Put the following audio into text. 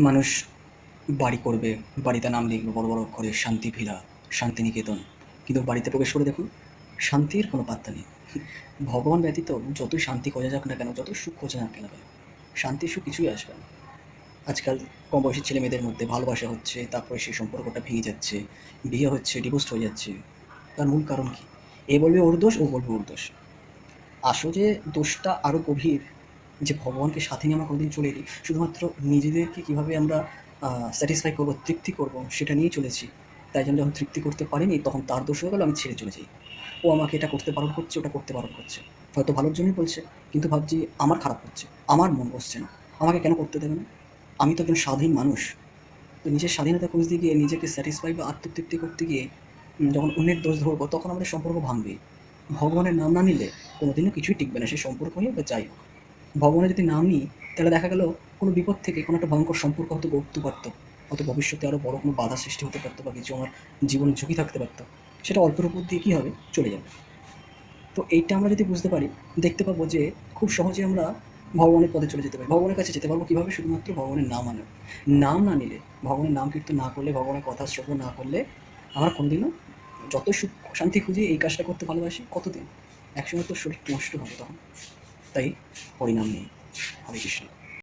মানুষ বাড়ি করবে, বাড়িতে নাম লিখবে বড় বড় অক্ষরে শান্তি ভিলা, শান্তিনিকেতন, কিন্তু বাড়িতে প্রবেশ করে দেখুন শান্তির কোনো পাত্তা নেই। ভগবান ব্যতীত যতই শান্তি খোঁজা যাক না কেন, যতই সুখ খোঁজা যাক না কেন, শান্তি সুখ কিছুই আসবে না। আজকাল কম বয়সী ছেলে মেয়েদের মধ্যে ভালোবাসা হচ্ছে, তারপরে সেই সম্পর্কটা ভেঙে যাচ্ছে, বিয়ে হচ্ছে, ডিভোর্স হয়ে যাচ্ছে। তার মূল কারণ কি? এ বলবে ওর দোষ, ও বলবে ওর দোষ। আসলে দোষটা আরও গভীর, যে ভগবানকে সাথে নিয়ে আমরা কোনোদিন চলিনি, শুধুমাত্র নিজেদেরকে কীভাবে আমরা স্যাটিসফাই করবো, তৃপ্তি করবো, সেটা নিয়েই চলেছি। তাই জন্য যখন তৃপ্তি করতে পারিনি, তখন তার দোষ হয়ে গেল, আমি ছেড়ে চলে যাই। ও আমাকে এটা করতে বারণ করছে, ওটা করতে বারণ করছে, হয়তো ভালোর জন্যই বলছে, কিন্তু ভাবছি আমার খারাপ হচ্ছে, আমার মন বসছে না, আমাকে কেন করতে দেবে না? আমি তো একজন স্বাধীন মানুষ। তো নিজের স্বাধীনতা খুঁজতে গিয়ে, নিজেকে স্যাটিসফাই বা আত্মতৃপ্তি করতে গিয়ে যখন অন্যের দোষ ধরবো, তখন আমাদের সম্পর্ক ভাঙবে। ভগবানের নাম না নিলে কোনোদিনও কিছুই টিকবে না, সে সম্পর্ক হোক বা যাই হোক। ভগবানের যদি নাম নিই, তাহলে দেখা গেল কোনো বিপদ থেকে কোনো একটা ভয়ঙ্কর সম্পর্ক হয়তো গড়তে পারতো, হয়তো ভবিষ্যতে আরও বড় কোনো বাধা সৃষ্টি হতে পারতো, বা কিছু আমার জীবনে ঝুঁকি থাকতে পারতো, সেটা অল্পের উপর দিয়ে কী হবে, চলে যাবে। তো এইটা আমরা যদি বুঝতে পারি, দেখতে পাবো যে খুব সহজে আমরা ভগবানের পথে চলে যেতে পারি। ভগবানের কাছে যেতে পারবো কীভাবে? শুধুমাত্র ভগবানের নাম আনে। নাম না নিলে, ভগবানের নাম কীর্তন না করলে, ভগবানের কথা শ্রবণ না করলে, আমরা কোনোদিনও যত সুখ শান্তি খুঁজি, এই কাজটা করতে ভালোবাসি, কতদিন একসময় তো শরীর নষ্ট হবে তখন। তাই হরিনাম নেই। হরে কৃষ্ণ।